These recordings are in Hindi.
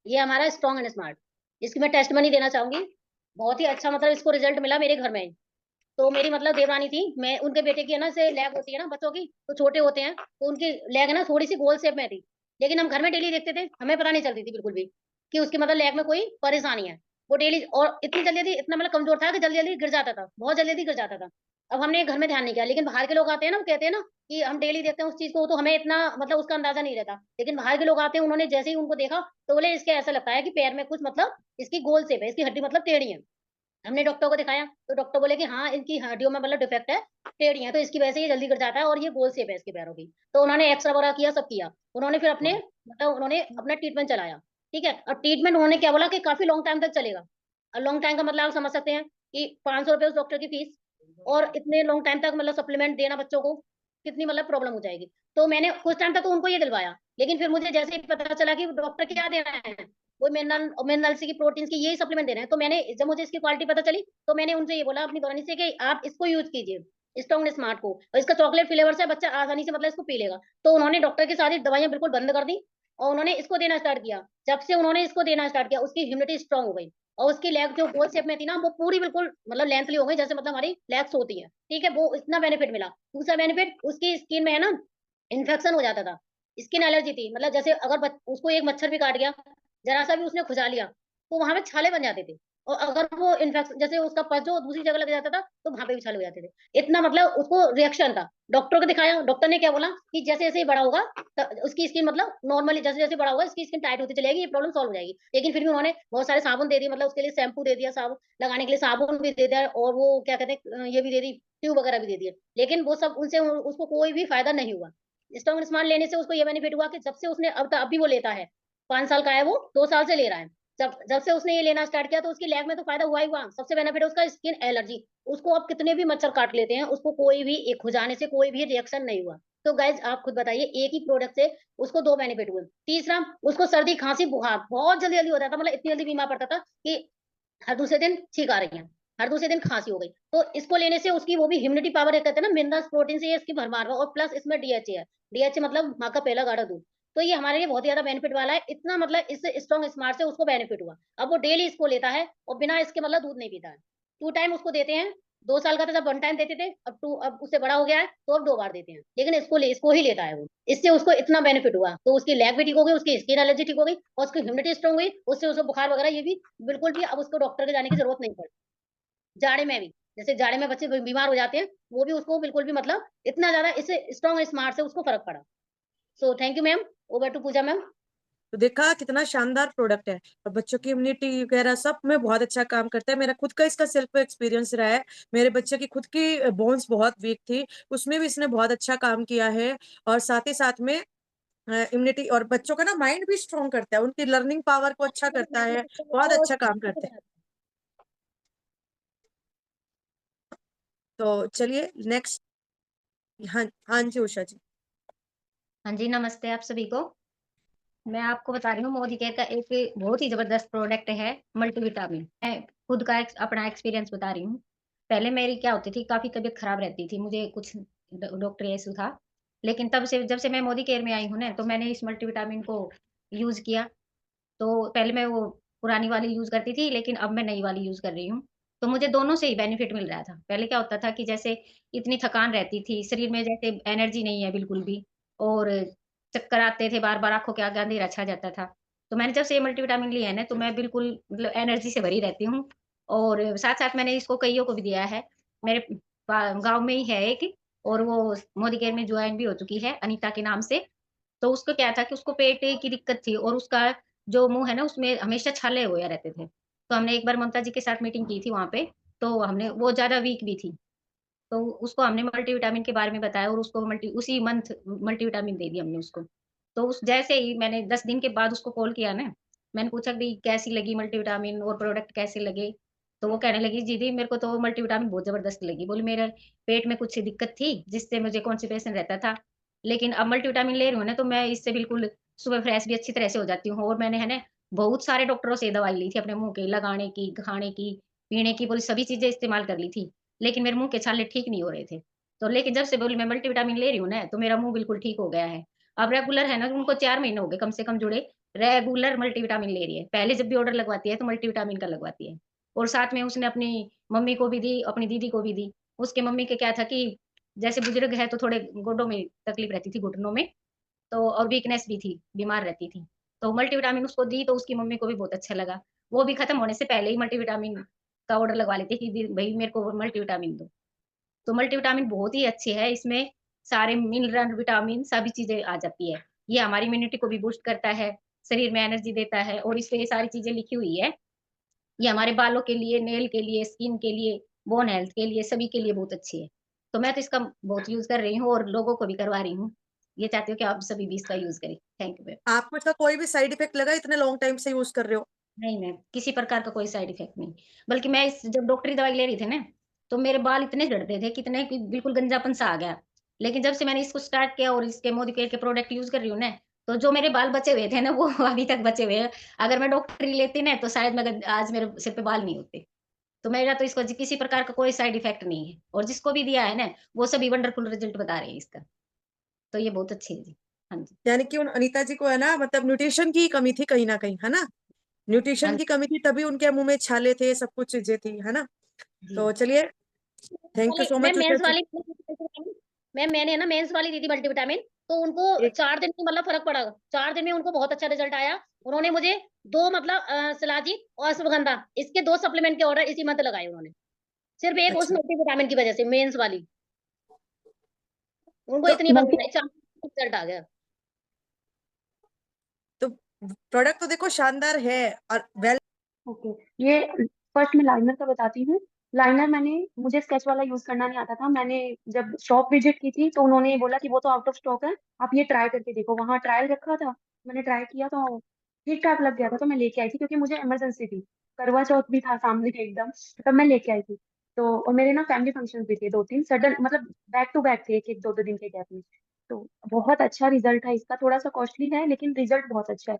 ये हमारा स्ट्रॉन्ग एंड स्मार्ट, इसकी मैं टेस्ट मनी देना चाहूंगी। बहुत ही अच्छा मतलब इसको रिजल्ट मिला मेरे घर में। तो मेरी मतलब देवरानी थी, मैं उनके बेटे की है ना से लैब होती है ना बच्चों की, तो छोटे होते हैं तो उनकी लैग है ना थोड़ी सी गोल शेप में थी। लेकिन हम घर में डेली देखते थे, हमें पता नहीं चलती थी बिल्कुल भी कि उसकी मतलब लैग में कोई परेशानी है। वो डेली और इतनी जल्दी जल्दी इतना मतलब कमजोर था कि जल्दी जल्दी गिर जाता था, बहुत जल्दी जल्दी गिर जाता था। अब हमने घर में ध्यान नहीं किया, लेकिन बाहर के लोग आते हैं ना, वो कहते हैं ना कि हम डेली देखते हैं उस चीज को, तो हमें इतना मतलब उसका अंदाजा नहीं रहता। लेकिन बाहर के लोग आते हैं, उन्होंने जैसे ही उनको देखा तो बोले इसके ऐसा लगता है कि पैर में कुछ मतलब इसकी गोल शेप है, इसकी हड्डी मतलब टेढ़ी है। हमने डॉक्टर को दिखाया तो डॉक्टर बोले कि हाँ इनकी हड्डियों में मतलब डिफेक्ट है, टेढ़ी है, तो इसकी वजह से ये जल्दी गिर जाता है और ये गोल शेप है इसके पैरों की। तो उन्होंने एक्सरा वगैरह किया, सब किया। उन्होंने फिर अपने मतलब उन्होंने अपना ट्रीटमेंट चलाया। ठीक है, और ट्रीटमेंट उन्होंने क्या बोला कि काफी लॉन्ग टाइम तक चलेगा। और लॉन्ग टाइम का मतलब आप समझ सकते हैं कि 500 रुपये उस डॉक्टर की फीस, और इतने लॉन्ग टाइम तक मतलब सप्लीमेंट देना बच्चों को, कितनी मतलब प्रॉब्लम हो जाएगी। तो मैंने कुछ टाइम तक तो उनको ये दिलवाया, लेकिन फिर मुझे जैसे ही पता चला कि डॉक्टर क्या दे रहे हैं, वो मिनरल मिनरल्स की प्रोटीन की यही सप्लीमेंट दे रहे हैं, तो मैंने जब मुझे इसकी क्वालिटी पता चली तो मैंने उनसे ये बोला अपनी बरानी से कि आप इसको यूज कीजिए, स्ट्रॉन्ग स्मार्ट को, और इसका चॉकलेट फ्लेवर से बच्चा आसानी से मतलब इसको पी लेगा। तो उन्होंने डॉक्टर की सारी दवाइयां बिल्कुल बंद कर दी और उन्होंने इसको देना स्टार्ट किया। जब से उन्होंने इसको देना स्टार्ट किया उसकी इम्यूनिटी स्ट्रांग हो गई, और उसकी लेग जो गोल शेप में थी ना वो पूरी बिल्कुल मतलब लेंथली हो गई, जैसे मतलब हमारी लेग्स होती है। ठीक है, वो इतना बेनिफिट मिला। दूसरा बेनिफिट, उसकी स्किन में है ना इन्फेक्शन हो जाता था, स्किन एलर्जी थी, मतलब जैसे अगर उसको एक मच्छर भी काट गया, जरा सा भी उसने खुजा लिया, तो वहां पे छाले बन जाते थे। और अगर वो इन्फेक्शन जैसे उसका पस जो दूसरी जगह लग जाता था तो वहां पे भी छाले हो जाते थे। इतना मतलब उसको रिएक्शन था। डॉक्टर को दिखाया, डॉक्टर ने क्या बोला कि जैसे जैसे ये बड़ा होगा उसकी स्किन मतलब नॉर्मली जैसे जैसे बड़ा होगा इसकी स्किन टाइट होती चलेगी, ये प्रॉब्लम सॉल्व हो जाएगी। लेकिन फिर भी उन्होंने बहुत सारे साबुन दे दिए, मतलब उसके लिए शैम्पू दे दिया, साबुन लगाने के लिए साबुन भी दे दिया, और वो क्या कहते हैं ये भी दे दी, ट्यूब वगैरह भी दे दिए। लेकिन वो सब उनसे उसको कोई भी फायदा नहीं हुआ। स्ट्रॉन्ग स्मार्ट लेने से उसको ये बेनिफिट हुआ कि जब से उसने अब तक अभी वो लेता है, 5 साल का है वो, 2 साल से ले रहा है। जब जब से उसने ये लेना स्टार्ट किया तो उसकी लेग में तो फायदा हुआ ही हुआ। सबसे बेनिफिट है उसका स्किन एलर्जी, उसको अब कितने भी मच्छर काट लेते हैं उसको कोई भी एक खुजाने से कोई भी रिएक्शन नहीं हुआ। तो गाइज आप खुद बताइए, एक ही प्रोडक्ट से उसको 2 बेनिफिट हुए। तीसरा, उसको सर्दी खांसी बुखार बहुत जल्दी जल्दी होता था, मतलब इतनी जल्दी बीमार पड़ता था कि हर दूसरे दिन छींक आ रही है, हर दूसरे दिन खांसी हो गई। तो इसको लेने से उसकी वो भी इम्यूनिटी पावर कहते हैं ना, मिनरल्स प्रोटीन से ये इसकी भरमार हुआ, और प्लस इसमें डीएचए है। डीएचए मतलब माँ का पहला गाढ़ा दूध। तो ये हमारे लिए बहुत ज्यादा बेनिफिट वाला है, इतना मतलब इससे स्ट्रॉन्ग स्मार्ट से उसको बेनिफिट हुआ। अब वो डेली इसको लेता है और बिना इसके मतलब दूध नहीं पीता है। 2 टाइम उसको देते हैं। 2 साल का था जब 1 टाइम देते थे, अब उससे बड़ा हो गया है तो अब 2 बार देते हैं, लेकिन इसको ही लेता है वो। इससे उसको इतना बेनिफिट हुआ, तो उसकी लेग भी ठीक हो गई, उसकी स्किन एलर्जी ठीक हो गई, और उसकी इम्यूनिटी स्ट्रॉन्ग हुई, उससे उसको बुखार वगैरह ये भी बिल्कुल भी अब उसको डॉक्टर के जाने की जरूरत नहीं पड़ी। जाड़े में भी, जैसे जाड़े में बच्चे बीमार हो जाते हैं, वो भी उसको बिल्कुल भी मतलब इतना ज्यादा इससे स्ट्रॉन्ग स्मार्ट से उसको फर्क पड़ा। So thank you ma'am. Over to Pooja ma'am. तो देखा कितना शानदार प्रोडक्ट है, और बच्चों की इम्यूनिटी वगैरह सब में बहुत अच्छा काम करता है। मेरा खुद का इसका सेल्फ एक्सपीरियंस रहा है। मेरे बच्चे की खुद की बोन्स बहुत वीक थी, उसमें भी इसने बहुत अच्छा काम किया है। और साथ ही साथ में इम्यूनिटी और बच्चों का ना माइंड भी स्ट्रॉन्ग करता है, उनकी लर्निंग पावर को अच्छा करता है, बहुत अच्छा काम करता है। तो चलिए नेक्स्ट। हाँ हाँ जी उषा जी। हाँ जी, नमस्ते आप सभी को। मैं आपको बता रही हूँ मोदी केयर का एक बहुत ही ज़बरदस्त प्रोडक्ट है मल्टीविटामिन। मैं खुद का अपना एक्सपीरियंस बता रही हूँ। पहले मेरी क्या होती थी, काफ़ी तबीयत खराब रहती थी, मुझे कुछ डॉक्टर इश्यू था। लेकिन तब से जब से मैं मोदी केयर में आई हूँ ना, तो मैंने इस मल्टीविटामिन को यूज़ किया। तो पहले मैं वो पुरानी वाली यूज़ करती थी, लेकिन अब मैं नई वाली यूज़ कर रही हूँ। तो मुझे दोनों से ही बेनिफिट मिल रहा था। पहले क्या होता था कि जैसे इतनी थकान रहती थी, शरीर में जैसे एनर्जी नहीं है बिल्कुल भी, और चक्कर आते थे, बार-बार आँखों के आगे अँधेरा छा जाता था। तो मैंने जब से ये मल्टीविटामिन लिया है ना, तो मैं बिल्कुल मतलब एनर्जी से भरी रहती हूँ, और साथ-साथ मैंने इसको कइयों को भी दिया है। मेरे गाँव में ही है एक, और वो मोदी केयर में जॉइन भी हो चुकी है अनीता के नाम से। तो उसको क्या था कि उसको पेट की दिक्कत थी, और उसका जो मुँह है ना उसमें हमेशा छाले हुए रहते थे। तो हमने एक बार ममता जी के साथ मीटिंग की थी वहाँ पे, तो हमने वो ज़्यादा वीक भी थी। तो उसको हमने मल्टीविटामिन के बारे में बताया, और उसको उसी मंथ मल्टीविटामिन दे दी हमने उसको। तो उस जैसे ही मैंने 10 दिन के बाद उसको कॉल किया ना, मैंने पूछा भई कैसी लगी मल्टीविटामिन और प्रोडक्ट कैसे लगे? तो वो कहने लगी दीदी मेरे को तो मल्टीविटामिन बहुत ज़बरदस्त लगी। बोली मेरे पेट में कुछ दिक्कत थी जिससे मुझे कॉन्स्टिपेशन रहता था। लेकिन अब मल्टीविटामिन ले रही हूँ ना, तो मैं इससे बिल्कुल सुबह फ्रेश भी अच्छी तरह से हो जाती हूँ, और मैंने है ना बहुत सारे डॉक्टरों से दवाई ली थी अपने मुँह की, लगाने की, खाने की, पीने की, बोली सभी चीज़ें इस्तेमाल कर ली थी। लेकिन मेरे मुँह के छाले ठीक नहीं हो रहे थे। तो लेकिन जब से बोली मैं मल्टीविटामिन ले रही हूँ ना, तो मेरा मुँह बिल्कुल ठीक हो गया है। अब रेगुलर है ना, उनको 4 महीने हो गए कम से कम जुड़े, रेगुलर मल्टीविटामिन ले रही है। पहले जब भी ऑर्डर लगवाती है तो मल्टीविटामिन का लगवाती है। और साथ में उसने अपनी मम्मी को भी दी, अपनी दीदी को भी दी। उसके मम्मी के क्या था कि जैसे बुजुर्ग है तो थोड़े गोडों में तकलीफ रहती थी, घुटनों में, तो और वीकनेस भी थी, बीमार रहती थी। तो मल्टीविटामिन उसको दी तो उसकी मम्मी को भी बहुत अच्छा लगा। वो भी खत्म होने से पहले ही मल्टीविटामिन का ऑर्डर लगवा लेती कि दी भई मेरे को मल्टीविटामिन दो। तो मल्टीविटामिन बहुत ही अच्छे है, इसमें सारे मिनरल, विटामिन सभी चीज़ें आ जाती है। ये हमारी इम्यूनिटी को भी बूस्ट करता है, शरीर में एनर्जी देता है और इसपे ये सारी चीज़ें लिखी हुई है। ये हमारे बालों के लिए, नेल के लिए, स्किन के लिए, बोन हेल्थ के लिए, सभी के लिए बहुत अच्छी है। तो मैं तो इसका बहुत यूज़ कर रही हूँ और लोगों को भी करवा रही हूँ। ये चाहती हूँ कि आप सभी भी इसका यूज़ करें। Thank you ma'am. आपको इसका कोई भी साइड इफेक्ट लगा इतने लॉन्ग टाइम से यूज़ कर रहे हो? नहीं मैम, किसी प्रकार का कोई साइड इफ़ेक्ट नहीं। बल्कि मैं इस जब डॉक्टरी दवाई ले रही थी ना, तो मेरे बाल इतने झड़ते थे, कितने कि बिल्कुल गंजापन-सा आ गया। लेकिन जब से मैंने इसको स्टार्ट किया और इसके मोदी केयर के प्रोडक्ट यूज़ कर रही हूँ ना, तो जो मेरे बाल बचे हुए थे ना, वो अभी तक बचे हुए हैं। अगर मैं डॉक्टरी लेती ना, तो शायद मैं आज मेरे सिर पे बाल नहीं होते। तो मेरा तो इसको किसी प्रकार का कोई साइड इफ़ेक्ट नहीं है और जिसको भी दिया है ना, वो सभी वंडरफुल रिज़ल्ट बता रहे हैं इसका। तो ये बहुत अच्छी है जी। हाँ जी। यानी कि उन अनीता जी को है ना मतलब न्यूट्रिशन की कमी थी कहीं न कहीं, है ना? हाँ न्यूट्रिशन की जी। कमी थी तभी उनके मुँह में छाले थे, सब कुछ चीज़ें थी, है ना? जी। तो चलिए थैंक यू वाले सो मैं मच उषा मेंस जी। वाली मैम मैंने ना मेंस वाली दी थी मल्टीविटामिन, तो उनको एक 4 दिन में मतलब फ़र्क पड़ा। 4 दिन में उनको बहुत अच्छा रिज़ल्ट आया। उन्होंने मुझे 2 मतलब शिलाजीत और अश्वगंधा इसके 2 सप्लीमेंट के ऑर्डर इसी मंथ लगाए उन्होंने। सिर्फ़ एक उस अच्छा, मल्टीविटामिन की वज़ह से मेंस वाली। उनको तो इतनी मल्टी पसंद आई, 4 रिज़ल्ट आ गया। तो प्रोडक्ट तो देखो शानदार है और वेल ओके, ये फर्स्ट मैं लाइनर का बताती हूँ। लाइनर मुझे स्केच वाला यूज़ करना नहीं आता था। मैंने जब शॉप विज़िट की थी, तो उन्होंने बोला कि वो तो आउट ऑफ स्टॉक है, आप ये ट्राई करके देखो। वहाँ ट्रायल रखा था, मैंने ट्राई किया तो ठीक-ठाक लग गया था, तो मैं लेके आई थी क्योंकि मुझे इमरजेंसी थी। करवा चौथ भी था सामने एकदम, तब मैं लेके आई थी। तो और मेरे ना फैमिली फंक्शंस भी थे 2-3 सडन मतलब बैक टू बैक थे 1-1, 2-2 दिन के गैप में। तो बहुत अच्छा रिज़ल्ट है इसका, थोड़ा-सा कॉस्टली है लेकिन रिज़ल्ट बहुत अच्छा है।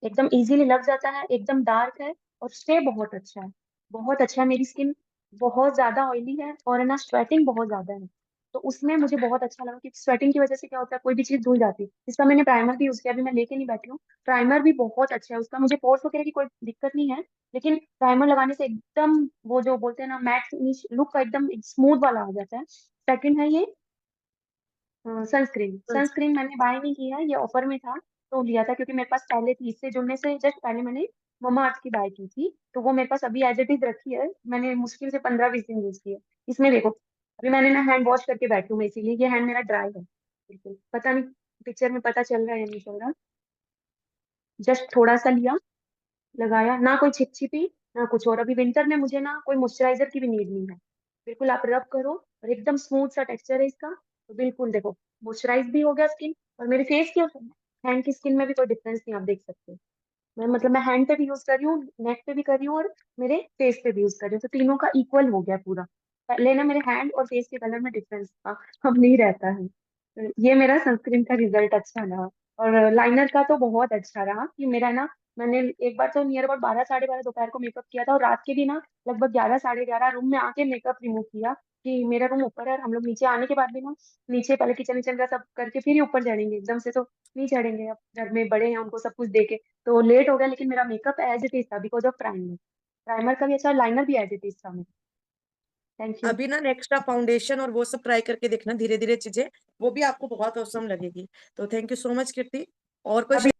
एकदम इजीली लग जाता है, एकदम डार्क है और स्टे बहुत अच्छा है। बहुत अच्छा है, मेरी स्किन बहुत ज़्यादा ऑयली है और है ना स्वेटिंग बहुत ज़्यादा है। तो उसमें मुझे बहुत अच्छा लगा क्योंकि स्वेटिंग की वज़ह से क्या होता है कोई भी चीज़ धुल जाती है। इसका मैंने प्राइमर भी यूज़ किया, अभी मैं लेके नहीं बैठी हूँ। प्राइमर भी बहुत अच्छा है उसका, मुझे पोर्स वगैरह की कोई दिक्कत नहीं है, लेकिन प्राइमर लगाने से एकदम वो जो बोलते हैं ना मैट फिनिश लुक एकदम स्मूथ वाला आ जाता है। सेकंड है ये सनस्क्रीन। सनस्क्रीन मैंने बाय नहीं किया, ये ऑफर में था तो लिया था क्योंकि मेरे पास पहले थी। इससे जुड़ने से जस्ट पहले मैंने ममाअर्थ की बाय की थी, तो वो मेरे पास अभी एज़ इट इज़ रखी है। मैंने मुश्किल से 15-20 दिन यूज़ की है। इसमें देखो, अभी मैंने ना हैंड वॉश करके बैठी हूँ मैं इसीलिए, ये हैंड मेरा ड्राई है बिल्कुल। पता नहीं पिक्चर में पता चल रहा है या नहीं चल रहा। जस्ट थोड़ा-सा लिया, लगाया, ना कोई छिप-छिपी, ना कुछ और। अभी विंटर में मुझे ना कोई मॉइस्चराइज़र की भी नीड नहीं है। बिल्कुल आप रब करो और एकदम स्मूथ सा टेक्सचर है इसका, तो बिल्कुल देखो मॉइस्चराइज़ भी हो गया स्किन और मेरे फेस की और हैंड की स्किन में भी कोई डिफरेंस नहीं आप देख सकते हो। मैं हैंड पे भी यूज़ कर रही हूँ, नेक पे भी कर रही हूँ और मेरे फेस पे भी यूज़ कर रही हूँ, तो तीनों का इक्वल हो गया पूरा। पहले ना मेरे हैंड और फेस के कलर में डिफरेंस था, अब नहीं रहता है। तो ये मेरा सनस्क्रीन का रिजल्ट अच्छा रहा और लाइनर का तो बहुत अच्छा रहा कि मेरा ना मैंने एक बार तो नियर अबाउट 12 साढ़े 12 दोपहर को मेकअप किया था और रात के भी ना लगभग 11 साढ़े 11 रूम में आके मेकअप रिमूव किया कि मेरा रूम ऊपर है और हम लोग नीचे आने के बाद भी ना नीचे पहले किचन विचन का सब करके फिर ही ऊपर चढ़ेंगे, एकदम से तो नहीं चढ़ेंगे। अब घर में बड़े हैं उनको सब कुछ देके तो लेट हो गया, लेकिन मेरा मेकअप एज इट इज था बिकॉज ऑफ प्राइमर। प्राइमर का भी अच्छा, लाइनर भी एज इट इज था मेरा। Thank you. अभी ना नेक्स्ट आप फाउंडेशन और वो सब ट्राई करके देखना धीरे-धीरे चीजें, वो भी आपको बहुत ऑसम लगेगी। तो थैंक यू सो मच कीर्ति। और कोई अभी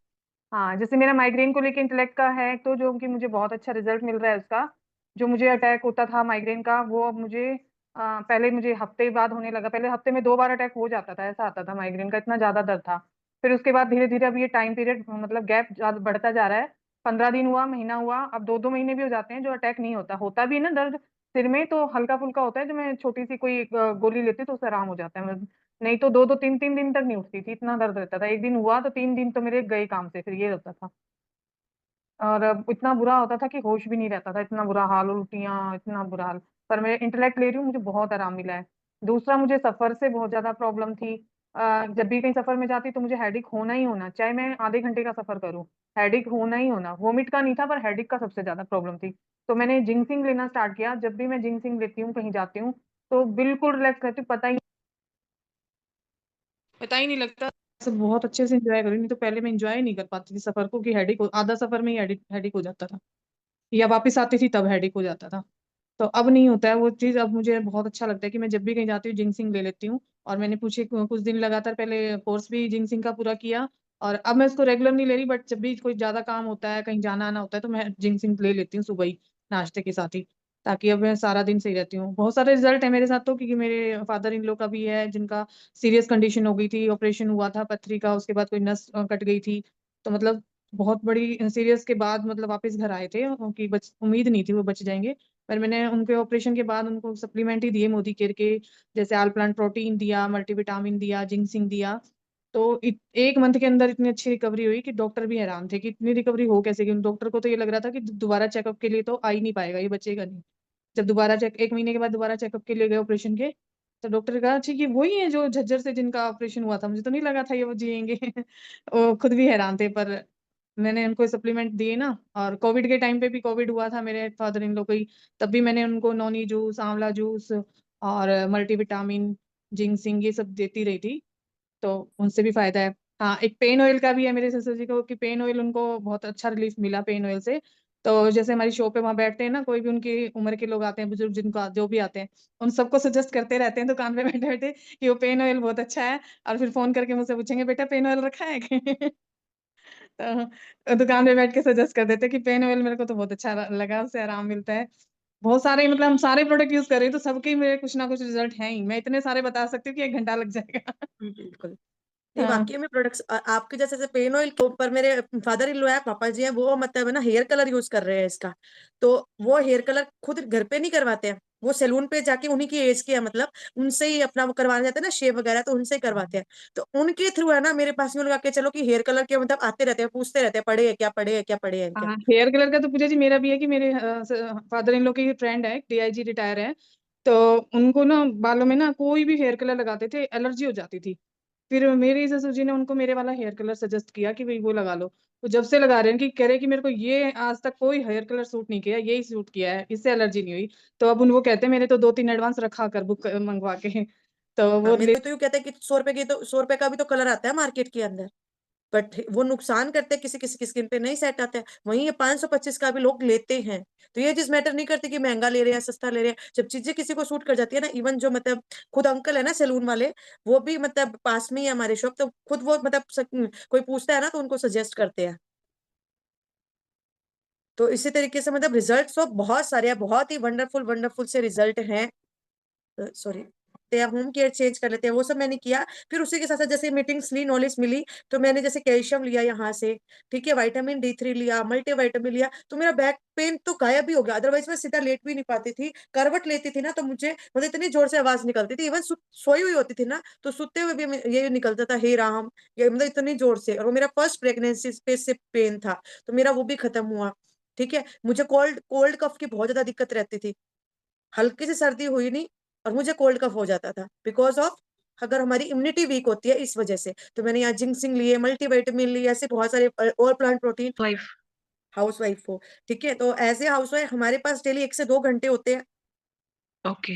हाँ, जैसे मेरा माइग्रेन को लेके इंटेलेक्ट का है तो जो कि मुझे बहुत अच्छा रिजल्ट मिल रहा है उसका। जो मुझे अटैक होता था माइग्रेन का वो अब मुझे पहले मुझे हफ्ते बाद होने लगा। पहले हफ्ते में 2 बार अटैक हो जाता था, ऐसा आता था माइग्रेन का, इतना ज्यादा दर्द था। फिर उसके बाद धीरे धीरे अब ये टाइम पीरियड मतलब गैप ज्यादा बढ़ता जा रहा है। 15 दिन हुआ, महीना हुआ, अब 2-2 महीने भी हो जाते हैं जो अटैक नहीं होता। होता भी है ना दर्द सिर में तो हल्का फुल्का होता है, जो मैं छोटी सी कोई गोली लेती हूँ तो उससे आराम हो जाता है। नहीं तो 2-2 3-3 दिन तक नहीं उठती थी, इतना दर्द रहता था। एक दिन हुआ तो 3 दिन तो मेरे गए काम से, फिर ये होता था। और इतना बुरा होता था कि होश भी नहीं रहता था, इतना बुरा हाल, उल्टियां, इतना बुरा हाल। पर मैं इंटेलेक्ट ले रही हूँ, मुझे बहुत आराम मिला है। दूसरा, मुझे सफर से बहुत ज्यादा प्रॉब्लम थी। जब भी कहीं सफर में जाती तो मुझे हेडिक होना ही होना, चाहे मैं आधे घंटे का सफर करूँ, हेडिक होना ही होना। वोमिट का नहीं था पर हेडिक का सबसे ज्यादा प्रॉब्लम थी। तो मैंने जिंसिंग लेना स्टार्ट किया। जब भी मैं जिंसिंग लेती हूँ, कहीं जाती हूँ, तो बिल्कुल रिलैक्स रहती हूँ, पता ही नहीं लगता। सब बहुत अच्छे से एंजॉय करी, नहीं तो पहले मैं एंजॉय नहीं कर पाती थी सफर को, कि हेडेक आधा सफर में ही हेडेक हो जाता था, या वापस आती थी तब हेडेक हो जाता था। तो अब नहीं होता है वो चीज। अब मुझे बहुत अच्छा लगता है कि मैं जब भी कहीं जाती हूँ जिंसिंग ले लेती हूँ। और मैंने कुछ दिन लगातार पहले कोर्स भी जिंसिंग का पूरा किया, और अब मैं इसको रेगुलर नहीं ले रही, बट जब भी कोई ज्यादा काम होता है, कहीं जाना आना होता है, तो मैं जिंसिंग ले लेती हूँ सुबह ही नाश्ते के साथ ही, ताकि अब मैं सारा दिन सही रहती हूँ। बहुत सारे रिजल्ट है मेरे साथ तो, क्योंकि मेरे फादर इन लॉ का भी है, जिनका सीरियस कंडीशन हो गई थी, ऑपरेशन हुआ था पथरी का, उसके बाद कोई नस कट गई थी। तो मतलब बहुत बड़ी सीरियस के बाद मतलब वापस घर आए थे, कि उम्मीद नहीं थी वो बच जाएंगे। पर मैंने उनके ऑपरेशन के बाद उनको सप्लीमेंट ही दिए मोदी केयर के, जैसे आल प्लांट प्रोटीन दिया, मल्टीविटामिन दिया, जिंसिंग दिया। तो 1 मंथ के अंदर इतनी अच्छी रिकवरी हुई कि डॉक्टर भी हैरान थे कि इतनी रिकवरी हो कैसे गई। डॉक्टर को तो ये लग रहा था कि दोबारा चेकअप के लिए तो आ ही नहीं पाएगा, ये बचेगा नहीं। जब दोबारा 1 महीने के बाद दोबारा चेकअप के लिए गए ऑपरेशन के, तो डॉक्टर ने कहा अच्छा ये वही है जो झज्जर से जिनका ऑपरेशन हुआ था, मुझे तो नहीं लगा था ये वो जिएंगे। वो खुद भी हैरान थे। पर मैंने उनको सप्लीमेंट दिए ना, और कोविड के टाइम पे भी कोविड हुआ था मेरे फादर इन लोग को ही, तब भी मैंने उनको नोनी जूस, आंवला जूस और मल्टीविटामिन, जिंसिंग ये सब देती रही थी। तो उनसे भी फायदा है। हाँ, एक पेन ऑयल का भी है मेरे ससुर जी को, कि पेन ऑयल उनको बहुत अच्छा रिलीफ मिला पेन ऑयल से। तो जैसे हमारी शॉप पे वहां बैठते हैं ना, कोई भी उनकी उम्र के लोग आते हैं, बुजुर्ग जिनको जो भी आते हैं, उन सबको सजेस्ट करते रहते हैं दुकान पे बैठे बैठे कि वो पेन ऑयल बहुत अच्छा है। और फिर फोन करके मुझसे पूछेंगे बेटा पेन ऑयल रखा है क्या? तो दुकान पे बैठ के सजेस्ट कर देते कि पेन ऑयल मेरे को तो बहुत अच्छा लगा, उससे आराम मिलता है। बहुत सारे मतलब हम सारे प्रोडक्ट यूज कर रहे हैं, तो सबके ही मेरे कुछ ना कुछ रिजल्ट हैं ही। मैं इतने सारे बता सकती हूँ कि 1 घंटा लग जाएगा। बिल्कुल। नहीं, हाँ। वाकई में प्रोडक्ट्स आपके जैसे पेन ऑयल के ऊपर मेरे फादर इन लॉ है, पापा जी हैं, वो मतलब है ना हेयर कलर यूज कर रहे हैं इसका। तो वो हेयर कलर खुद घर पे नहीं करवाते हैं, वो सैलून पे जाके उन्हीं की एज के है, मतलब उनसे ही अपना वो करवाने जाते हैं ना शेव वगैरह, तो उनसे ही करवाते हैं। तो उनके थ्रू है ना मेरे पास में लगा के चलो कि हेयर कलर के मतलब आते रहते हैं, पूछते रहते हैं पढ़े है क्या, पढ़े है क्या, पढ़े है क्या। हाँ, हेयर कलर का तो पूजा जी मेरा भी है, कि मेरे फादर इन लॉ की फ्रेंड है, डीआईजी रिटायर है। तो उनको ना बालों में ना कोई भी हेयर कलर लगाते थे एलर्जी हो जाती थी। फिर मेरे ससुर जी ने उनको मेरे वाला हेयर कलर सजेस्ट किया कि भाई वो लगा लो। तो जब से लगा रहे हैं, कि कह रहे हैं कि मेरे को ये आज तक कोई हेयर कलर सूट नहीं किया, यही सूट किया है, इससे एलर्जी नहीं हुई। तो अब वो कहते हैं मैंने तो 2-3 एडवांस रखा कर बुक मंगवा के। तो हाँ, वो मेरे को तो यूं कहते हैं कि 100 रुपए की तो 100 रुपए का भी तो कलर आता है मार्केट के अंदर, बट वो नुकसान करते हैं, किसी किसी की स्किन पे नहीं सेट आते हैं। वहीं ये 525 का भी लोग लेते हैं। तो ये चीज मैटर नहीं करती कि महंगा ले रहे हैं सस्ता ले रहे हैं, जब चीजें किसी को सूट कर जाती है ना। इवन जो मतलब खुद अंकल है ना सैलून वाले, वो भी मतलब पास में ही है हमारे शॉप, तो खुद वो मतलब कोई पूछता है ना तो उनको सजेस्ट करते हैं। तो इसी तरीके से मतलब रिजल्ट तो बहुत सारे हैं, बहुत ही वंडरफुल वंडरफुल से रिजल्ट हैं। सॉरी, होम केयर चेंज कर लेते हैं, वो सब मैंने किया। फिर उसी के साथ साथ जैसे मीटिंग्स ली, नॉलेज मिली, तो मैंने जैसे कैल्शियम लिया यहाँ से, ठीक है, विटामिन D3 लिया, मल्टीविटामिन लिया, तो मेरा बैक पेन तो गायब ही हो गया। अदरवाइज मैं सीधा लेट भी नहीं पाती थी, करवट लेती थी ना तो मुझे मतलब इतनी जोर से आवाज निकलती थी। इवन सोई हुई होती थी ना तो सुते हुए भी ये निकलता था हे राम, ये मतलब इतनी जोर से। और वो मेरा फर्स्ट प्रेगनेंसी पे से पेन था, तो मेरा वो भी खत्म हुआ। ठीक है, मुझे कोल्ड कोल्ड कफ की बहुत ज्यादा दिक्कत रहती थी, हल्की सी सर्दी हुई नहीं और मुझे कोल्ड कफ हो जाता था, बिकॉज ऑफ अगर हमारी इम्यूनिटी वीक होती है इस वजह से। तो मैंने यहाँ जिंक्सिंग लिए, मल्टीविटामिन लिए, ऐसे बहुत सारे और plant protein. Wife. House wife हो, ठीक है, तो एज ए हाउस वाइफ हमारे पास डेली 1 से 2 घंटे ओके।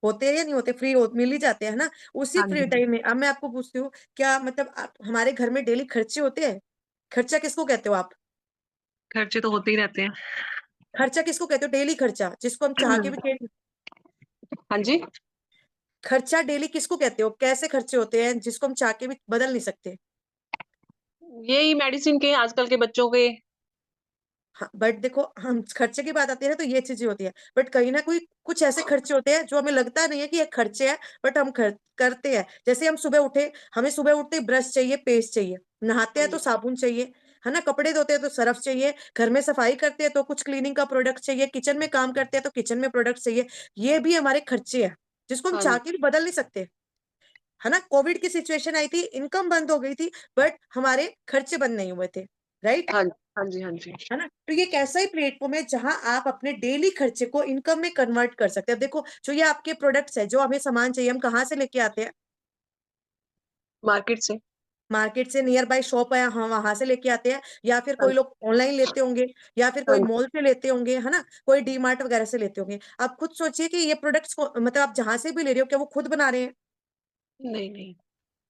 होते हैं या नहीं होते, फ्री मिल ही जाते हैं ना। उसी हाँ फ्री जी। टाइम में अब मैं आपको पूछती हूँ, क्या मतलब हमारे घर में डेली खर्चे होते हैं? खर्चा किसको कहते हो आप? खर्चे तो होते ही रहते हैं। खर्चा किसको कहते हो? डेली खर्चा जिसको हम चाह के भी हाँ जी। खर्चा डेली किसको कहते हो? कैसे खर्चे होते हैं जिसको हम चाह के भी बदल नहीं सकते? यही मेडिसिन के आजकल के बच्चों के। हाँ, बट देखो हम खर्चे की बात आती है ना तो ये चीजें होती है, बट कहीं ना कोई कुछ ऐसे खर्चे होते हैं जो हमें लगता नहीं है कि ये खर्चे हैं, बट हम करते हैं। जैसे हम सुबह उठे, हमें सुबह उठते ही ब्रश चाहिए, पेस्ट चाहिए, नहाते हाँ हैं तो जी। साबुन चाहिए, है ना, कपड़े धोते हैं तो सर्फ चाहिए, घर में सफाई करते हैं तो कुछ क्लीनिंग का प्रोडक्ट चाहिए, किचन में काम करते हैं तो किचन में प्रोडक्ट चाहिए। ये भी हमारे खर्चे हैं जिसको हम हाँ चाह जी। के भी बदल नहीं सकते, है ना। कोविड की सिचुएशन आई थी, इनकम बंद हो गई थी, बट हमारे खर्चे बंद नहीं हुए थे, राइट, हाँ जी। हाँ जी। हाँ जी। है ना। तो ये एक ऐसा ही प्लेटफॉर्म है जहां आप अपने डेली खर्चे को इनकम में कन्वर्ट कर सकते हैं। अब देखो जो ये आपके प्रोडक्ट्स है, जो हमें सामान चाहिए, हम कहाँ से लेके आते हैं? मार्केट से। मार्केट से, नियर बाय शॉप है, हम वहां से लेके आते हैं, या फिर हाँ कोई लोग ऑनलाइन लेते होंगे, या फिर हाँ कोई जी। मॉल से लेते होंगे, है ना, कोई डी मार्ट वगैरह से लेते होंगे। आप खुद सोचिए कि ये प्रोडक्ट्स को मतलब आप जहां से भी ले रहे हो, क्या वो खुद बना रहे हैं? नहीं नहीं।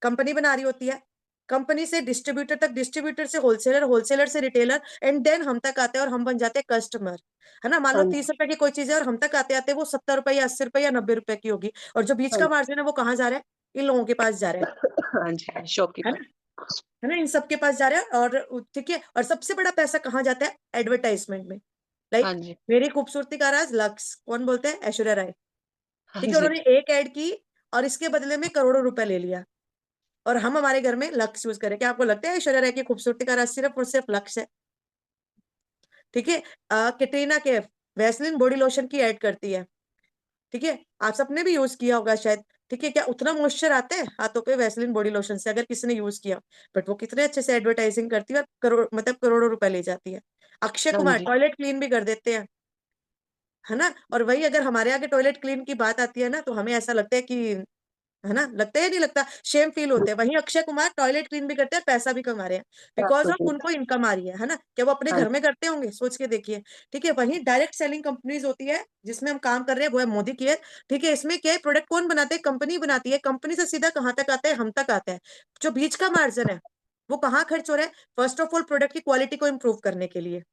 कंपनी बना रही होती है। कंपनी से डिस्ट्रीब्यूटर तक, डिस्ट्रीब्यूटर से होलसेलर, होलसेलर से रिटेलर, एंड देन हम तक आते हैं और हम बन जाते हैं कस्टमर, है ना। मान लो हाँ जी 30 रुपए की कोई चीज है और हम तक आते आते वो 70 रुपए या 80 रुपए या 90 रुपए की होगी, और जो बीच हाँ का जी मार्जिन है वो कहाँ जा रहा है, इन लोगों के पास जा रहा हाँ जी है शॉपकीपर ना, है ना, इन सबके पास जा रहा है। और ठीक है, और सबसे बड़ा पैसा कहाँ जाता है, एडवर्टाइजमेंट में। हाँ लाइक जी मेरी खूबसूरती का राज लक्स, कौन बोलते हैं, ऐश्वर्या राय, हाँ ठीक है, जी उन्होंने एक ऐड की और इसके बदले में करोड़ों रुपए ले लिया, और हम हमारे घर में लक्स यूज करें। क्या आपको लगता है ऐश्वर्या राय की खूबसूरती का राज सिर्फ और सिर्फ लक्स है? ठीक है, Katrina Kaif Vaseline body lotion की ऐड करती है, ठीक है, आप सबने भी यूज किया होगा शायद, ठीक है, क्या उतना मॉइस्चर आता है हाथों पे वैसलीन बॉडी लोशन से, अगर किसी ने यूज किया, बट वो कितने अच्छे से एडवर्टाइजिंग करती है और करोड़ मतलब करोड़ों रुपए ले जाती है। अक्षय हाँ कुमार जी टॉयलेट क्लीन भी कर देते हैं, है ना, और वही अगर हमारे आगे टॉयलेट क्लीन की बात आती है ना, तो हमें ऐसा लगता है कि, है ना, लगता है नहीं लगता, शेम फील होते हैं। वहीं अक्षय कुमार टॉयलेट क्लीन भी करते हैं, पैसा भी कमा रहे हैं, बिकॉज ऑफ उनको इनकम आ रही है ना। क्या वो अपने हाँ घर में करते होंगे, सोच के देखिए। ठीक है, वहीं डायरेक्ट सेलिंग कंपनीज होती है जिसमें हम काम कर रहे हैं, वो है मोदी केयर। ठीक है, इसमें क्या है, प्रोडक्ट कौन बनाते हैं, कंपनी बनाती है, कंपनी से सीधा कहाँ तक आता है, हम तक आता है। जो बीच का मार्जिन है वो कहाँ खर्च हो रहा है, फर्स्ट ऑफ ऑल प्रोडक्ट की क्वालिटी को इम्प्रूव करने के लिए,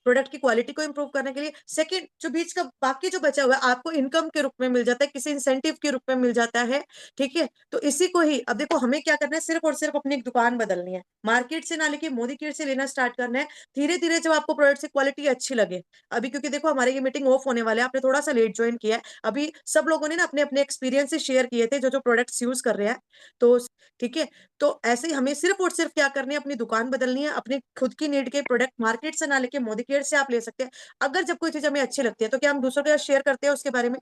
प्रोडक्ट की क्वालिटी को इंप्रूव करने के लिए। सेकंड, जो बीच का बाकी जो बचा हुआ है आपको इनकम के रूप में मिल जाता है, किसी इंसेंटिव के रूप में मिल जाता है, ठीक है। तो इसी को ही अब देखो, हमें क्या करना है, सिर्फ और सिर्फ अपनी एक दुकान बदलनी है, मार्केट से ना लेके मोदी केयर से लेना स्टार्ट करना है। धीरे धीरे जब आपको प्रोडक्ट की क्वालिटी अच्छी लगे, अभी क्योंकि देखो हमारी ये मीटिंग ऑफ होने वाला है, आपने थोड़ा सा लेट ज्वाइन किया है, अभी सब लोगों ने ना अपने अपने एक्सपीरियंस शेयर किए थे, जो जो प्रोडक्ट्स यूज कर रहे हैं, तो ठीक है। तो ऐसे ही हमें सिर्फ और सिर्फ क्या करनी है, अपनी दुकान बदलनी है, अपनी खुद की नीड के प्रोडक्ट मार्केट से ना लेके मोदी केयर से आप ले सकते हैं। अगर जब कोई चीज हमें अच्छी लगती है तो क्या हम दूसरों के साथ शेयर करते हैं उसके बारे में?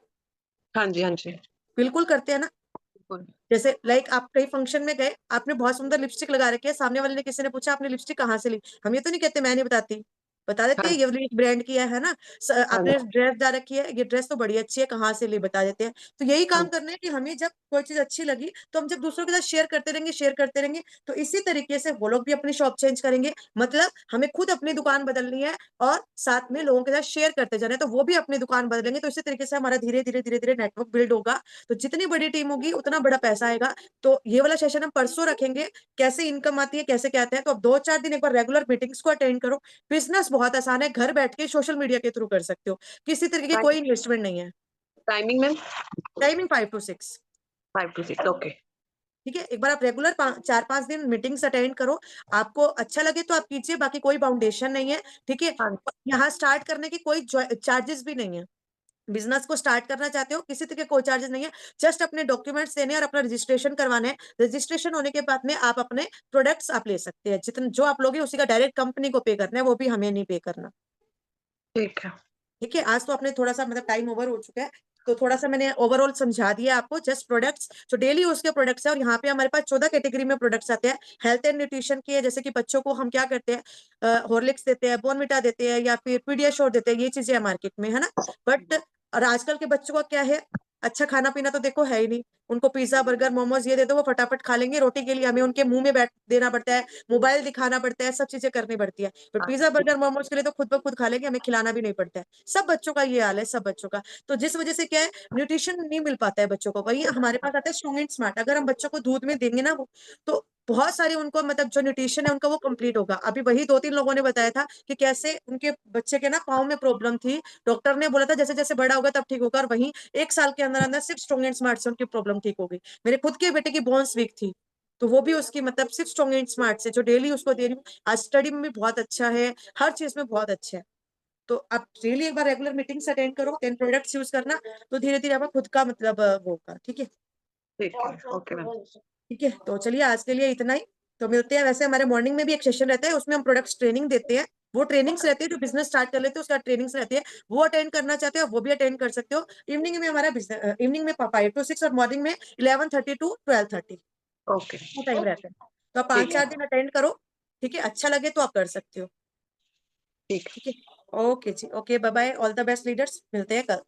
हाँ जी हाँ जी बिल्कुल करते हैं ना। बिल्कुल जैसे लाइक आप कहीं फंक्शन में गए, आपने बहुत सुंदर लिपस्टिक लगा रखी है, सामने वाले ने किसी ने पूछा आपने लिपस्टिक कहाँ से ली, हम ये तो नहीं कहते मैं नहीं बताती, बता देते हाँ हैं ये वाली ब्रांड की है ना। हाँ आपने ड्रेस डाल रखी है, ये ड्रेस तो बड़ी अच्छी है, कहाँ से ली, बता देते हैं। तो यही हाँ काम करना है कि हमें जब कोई चीज अच्छी लगी तो हम जब दूसरों के साथ शेयर करते रहेंगे, शेयर करते रहेंगे, तो इसी तरीके से वो लोग भी अपनी शॉप चेंज करेंगे। मतलब हमें खुद अपनी दुकान बदलनी है और साथ में लोगों के साथ शेयर करते जाना है, तो वो भी अपनी दुकान बदलेंगे, तो इसी तरीके से हमारा धीरे धीरे धीरे धीरे नेटवर्क बिल्ड होगा। तो जितनी बड़ी टीम होगी उतना बड़ा पैसा आएगा। तो ये वाला सेशन हम परसों रखेंगे, कैसे इनकम आती है, कैसे क्या आता है। तो अब 2-4 दिन एक बार रेगुलर मीटिंग्स को अटेंड करो। बिजनेस बहुत आसान है, घर बैठ के सोशल मीडिया के थ्रू कर सकते हो, किसी तरीके की कोई इन्वेस्टमेंट नहीं है। Timing ma'am timing 5 to 6। 5 to 6 okay ठीक है, एक बार आप रेगुलर 4-5 दिन मीटिंग्स अटेंड करो, आपको अच्छा लगे तो आप कीजिए, बाकी कोई फाउंडेशन नहीं है। ठीक है, हाँ यहाँ स्टार्ट करने की कोई चार्जेस भी नहीं है। बिजनेस को स्टार्ट करना चाहते हो, किसी तरह के कोई चार्जेस नहीं है, जस्ट अपने डॉक्यूमेंट्स देने और अपना रजिस्ट्रेशन करवाना है। रजिस्ट्रेशन होने के बाद में आप अपने प्रोडक्ट्स आप ले सकते हैं, जितने जो आप लोगे उसी का डायरेक्ट कंपनी को पे करना है, वो भी हमें नहीं पे करना। ठीक है ठीक है, आज तो आपने थोड़ा सा मतलब टाइम ओवर हो चुका है, तो थोड़ा सा मैंने ओवरऑल समझा दिया आपको। जस्ट प्रोडक्ट्स जो डेली यूज के प्रोडक्ट्स है, और यहाँ पे हमारे पास 14 कैटेगरी में प्रोडक्ट्स आते हैं। हेल्थ एंड न्यूट्रिशन की है, जैसे कि बच्चों को हम क्या करते हैं, हॉर्लिक्स देते हैं, बॉर्नविटा देते हैं, या फिर पीडियाश्योर देते हैं, ये चीजें है मार्केट में, है ना। बट और आजकल के बच्चों का क्या है, अच्छा खाना पीना तो देखो है ही नहीं, उनको पिज्जा बर्गर मोमोज ये दे दो वो फटाफट खा लेंगे, रोटी के लिए हमें उनके मुंह में बैठ देना पड़ता है, मोबाइल दिखाना पड़ता है, सब चीजें करनी पड़ती है। बट पिज्जा बर्गर मोमोज के लिए तो खुद ब खुद खा लेंगे, हमें खिलाना भी नहीं पड़ता है। सब बच्चों का ये हाल है, सब बच्चों का। तो जिस वजह से क्या है, न्यूट्रिशन नहीं मिल पाता है बच्चों को। वही हमारे पास आता है स्ट्रॉन्ग एंड स्मार्ट, अगर हम बच्चों को दूध में देंगे ना वो, तो बहुत सारे उनको मतलब जो न्यूट्रिशन है उनका वो कंप्लीट होगा। अभी वही 2-3 लोगों ने बताया था कि कैसे उनके बच्चे के ना पाँव में प्रॉब्लम थी, डॉक्टर ने बोला था जैसे जैसे बड़ा होगा तब ठीक होगा, और वहीं 1 साल के अंदर अंदर सिर्फ स्ट्रॉन्ग एंड स्मार्ट से उनकी प्रॉब्लम ठीक हो गई। मेरे खुद के बेटे की बोन्स वीक थी, तो वो भी उसकी मतलब सिर्फ स्ट्रॉन्ग एंड स्मार्ट से जो डेली उसको दे रही हूँ। आज स्टडी में भी बहुत अच्छा है, हर चीज में बहुत अच्छा है। तो आप डेली एक बार रेगुलर मीटिंग्स अटेंड करो, 10 प्रोडक्ट्स यूज करना, तो धीरे धीरे आपका खुद का मतलब वो होगा। ठीक है, ठीक है ओके मैम ठीक है, तो चलिए आज के लिए इतना ही। तो मिलते हैं। वैसे हमारे मॉर्निंग में भी एक सेशन रहता है, उसमें हम प्रोडक्ट्स ट्रेनिंग देते हैं। वो ट्रेनिंग्स रहती है जो बिजनेस स्टार्ट कर लेते हैं, उसका ट्रेनिंग्स रहती है, वो अटेंड करना चाहते हो वो भी अटेंड कर सकते हो। इवनिंग में हमारा इवनिंग में 5 to 6 और मॉर्निंग में 11:30 to 12:30 ओके वो टाइम रहता है। तो आप ठीक 5-4 दिन अटेंड करो, ठीक है, अच्छा लगे तो आप कर सकते हो। ठीक ठीक है, okay ji, okay, bye bye, all the best leaders, मिलते हैं कल।